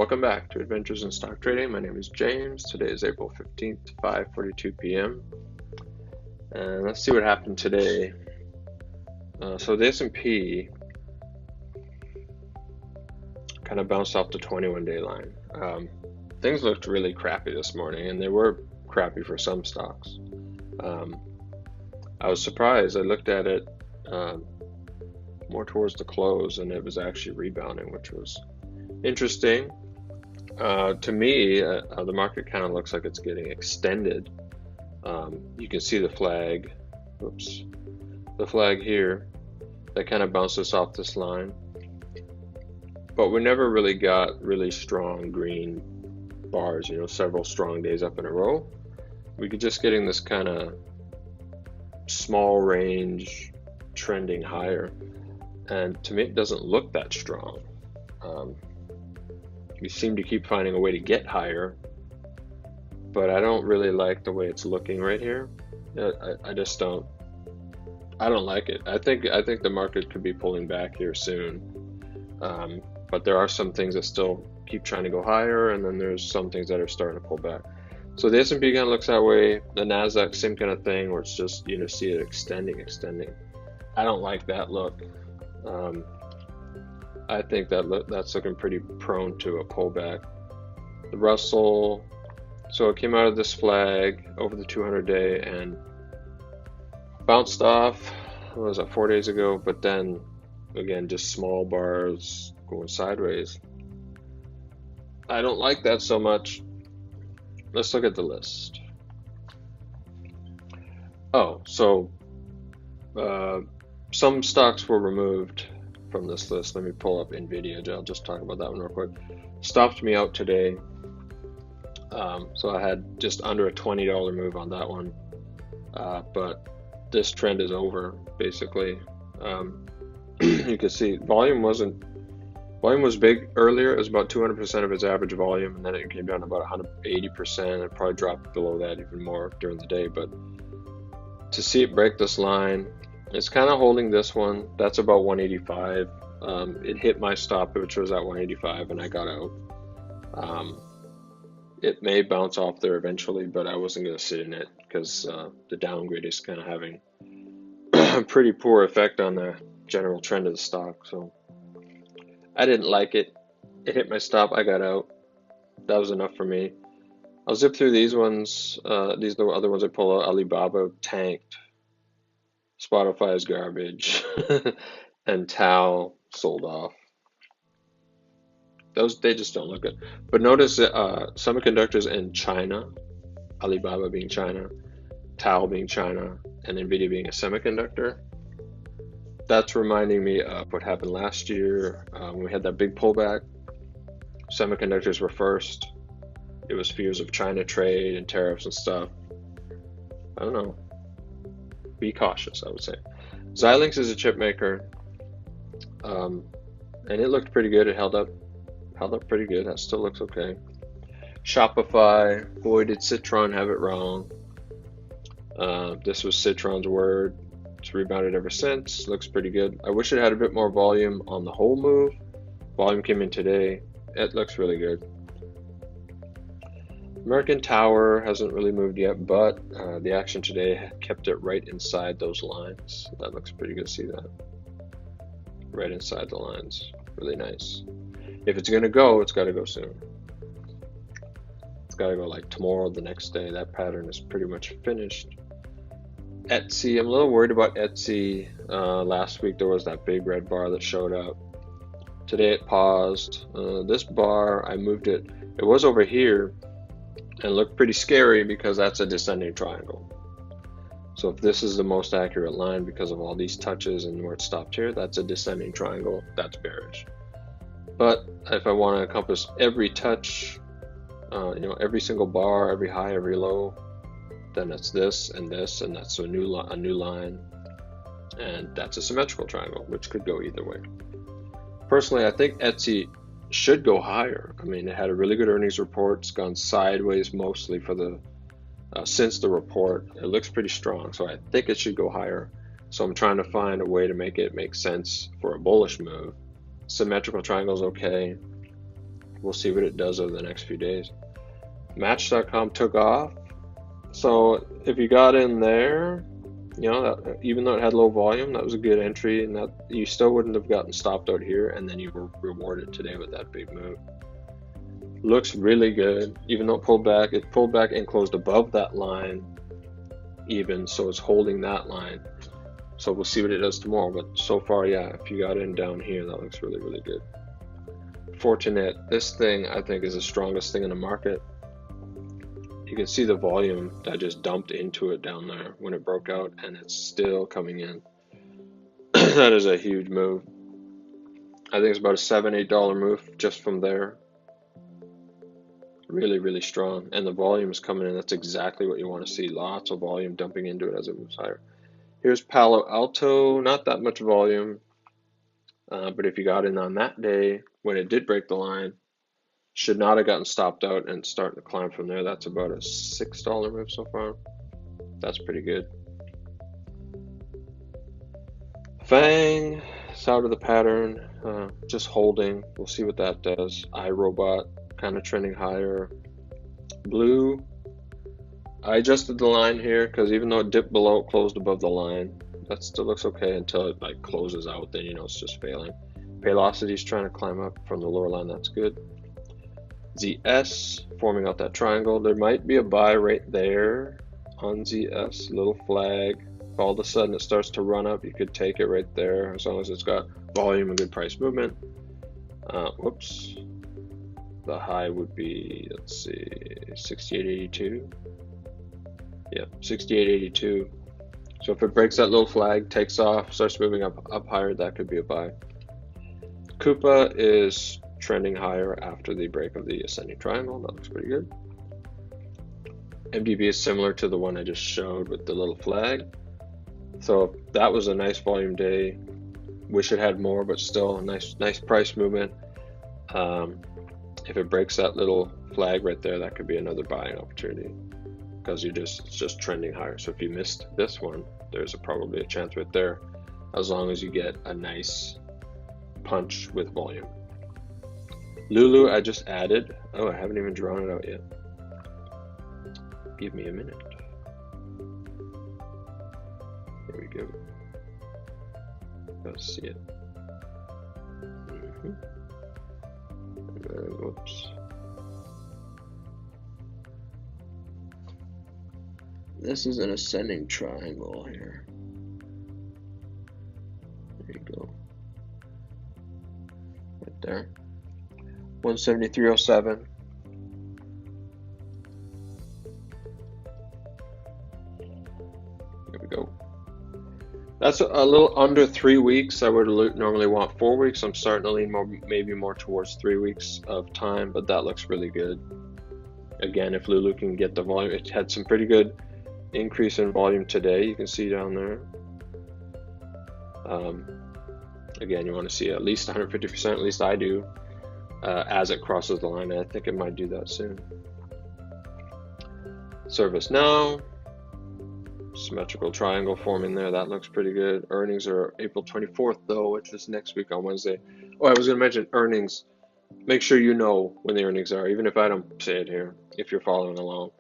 Welcome back to Adventures in Stock Trading. My name is James. Today is April 15th, 5:42 p.m. And let's see what happened today. So the S&P kind of bounced off the 21-day line. Things looked really crappy this morning, and they were crappy for some stocks. I was surprised. I looked at it more towards the close, and it was actually rebounding, which was interesting. To me, the market kind of looks like it's getting extended. You can see the flag, the flag here, that kind of bounces off this line. But we never really got really strong green bars, several strong days up in a row. We could just getting this kind of small range trending higher. And to me, it doesn't look that strong. We seem to keep finding a way to get higher, but I don't really like the way it's looking right here. I just don't. I don't like it. I think the market could be pulling back here soon, but there are some things that still keep trying to go higher, and then there's some things that are starting to pull back. So the S&P kind of looks that way. The Nasdaq, same kind of thing, where it's just see it extending. I don't like that look. I think that's looking pretty prone to a pullback. The Russell, so it came out of this flag over the 200-day and bounced off. What was that, 4 days ago? But then again, just small bars going sideways. I don't like that so much. Let's look at the list. Oh, so some stocks were removed from this list. Let me pull up NVIDIA. I'll just talk about that one real quick. Stopped me out today. So I had just under a $20 move on that one. But this trend is over, basically. You can see volume was big earlier. It was about 200% of its average volume, and then it came down to about 180%. It probably dropped below that even more during the day. But to see it break this line, it's kind of holding this one. That's about 185. It hit my stop, which was at 185, and I got out. It may bounce off there eventually, but I wasn't going to sit in it because the downgrade is kind of having a pretty poor effect on the general trend of the stock. So I didn't like it. It hit my stop. I got out. That was enough for me. I'll zip through these ones. These are the other ones I pulled out. Alibaba tanked. Spotify is garbage. And Tao sold off. They just don't look good. But notice that semiconductors in China, Alibaba being China, Tao being China, and Nvidia being a semiconductor. That's reminding me of what happened last year when we had that big pullback. Semiconductors were first. It was fears of China trade and tariffs and stuff. I don't know. Be cautious, I would say. Xilinx is a chip maker, and it looked pretty good. It held up pretty good. That still looks okay. Shopify, boy, did Citron have it wrong. This was Citron's word. It's rebounded ever since. Looks pretty good. I wish it had a bit more volume on the whole move. Volume came in today. It looks really good. American Tower hasn't really moved yet, but the action today kept it right inside those lines. That looks pretty good. See that? Right inside the lines. Really nice. If it's going to go, it's got to go soon. It's got to go like tomorrow, the next day. That pattern is pretty much finished. Etsy, I'm a little worried about Etsy. Last week there was that big red bar that showed up. Today it paused. This bar, I moved it. It was over here and looked pretty scary because that's a descending triangle. So if this is the most accurate line because of all these touches and where it stopped here, that's a descending triangle. That's bearish. But if I want to encompass every touch, every single bar, every high, every low, then it's this, and that's a new line, and that's a symmetrical triangle, which could go either way. Personally, I think Etsy should go higher. I mean, it had a really good earnings report. It's gone sideways mostly for the since the report. It looks pretty strong, so I think it should go higher. So I'm trying to find a way to make it make sense for a bullish move. Symmetrical triangle is okay. we'll see what it does over the next few days. Match.com took off. So if you got in there, you know, that, even though it had low volume, that was a good entry, and that you still wouldn't have gotten stopped out here, and then you were rewarded today with that big move. Looks really good, even though it pulled back and closed above that line even, so it's holding that line. So we'll see what it does tomorrow, but so far, yeah, if you got in down here, that looks really, really good. Ftnt, this thing I think is the strongest thing in the market. You can see the volume that just dumped into it down there when it broke out, and it's still coming in. That is a huge move. I think it's about a $7-8 move just from there. Really, really strong, and the volume is coming in. That's exactly what you want to see. Lots of volume dumping into it as it moves higher. Here's Palo Alto, not that much volume, but if you got in on that day when it did break the line, should not have gotten stopped out and starting to climb from there. That's about a $6 move so far. That's pretty good. Fang, it's out of the pattern, just holding. We'll see what that does. iRobot, kind of trending higher. Blue, I adjusted the line here because even though it dipped below, it closed above the line. That still looks okay until it like closes out, then you know it's just failing. Paylocity is trying to climb up from the lower line, that's good. ZS, forming out that triangle. There might be a buy right there on ZS, little flag. If all of a sudden it starts to run up, you could take it right there as long as it's got volume and good price movement. Whoops. The high would be, let's see, 68.82. Yeah, 68.82. So if it breaks that little flag, takes off, starts moving up higher, that could be a buy. Coupa is trending higher after the break of the ascending triangle. That looks pretty good. MDB is similar to the one I just showed with the little flag. So that was a nice volume day. Wish it had more, but still a nice price movement. If it breaks that little flag right there, that could be another buying opportunity because it's just trending higher. So if you missed this one, there's probably a chance right there, as long as you get a nice punch with volume. Lulu, I just added. Oh, I haven't even drawn it out yet. Give me a minute. Here we go. Let's see it. Whoops. This is an ascending triangle here. There you go. Right there. 173.07. There we go. That's a little under 3 weeks. I would normally want 4 weeks. I'm starting to lean maybe more towards 3 weeks of time, but that looks really good. Again, if Lulu can get the volume, it had some pretty good increase in volume today. You can see down there. Again, you want to see at least 150%, at least I do, as it crosses the line. I think it might do that soon. Service now. Symmetrical triangle forming there. That looks pretty good. Earnings are April 24th though, which is next week on Wednesday. Oh, I was going to mention earnings. Make sure you know when the earnings are, even if I don't say it here, if you're following along.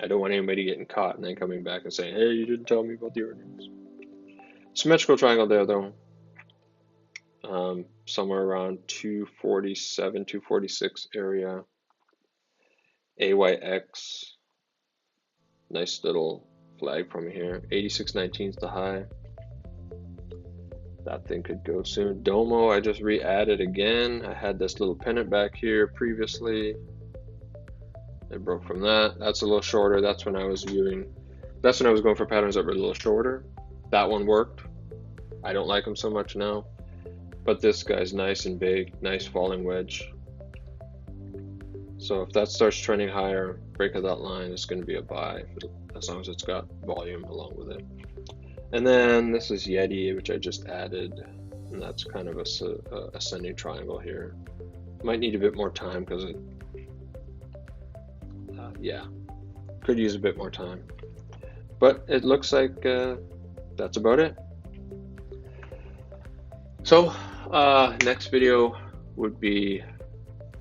I don't want anybody getting caught and then coming back and saying, hey, you didn't tell me about the earnings. Symmetrical triangle there though. Somewhere around 247, 246 area. AYX. Nice little flag from here. 86.19 is the high. That thing could go soon. Domo, I just re-added again. I had this little pennant back here previously. It broke from that. That's a little shorter. That's when I was going for patterns that were a little shorter. That one worked. I don't like them so much now. But this guy's nice and big, nice falling wedge. So if that starts trending higher, break of that line, it's going to be a buy, as long as it's got volume along with it. And then this is Yeti, which I just added, and that's kind of a ascending triangle here. Might need a bit more time because it, yeah, could use a bit more time. But it looks like that's about it. So next video would be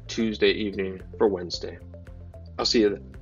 Tuesday evening for Wednesday. I'll see you then.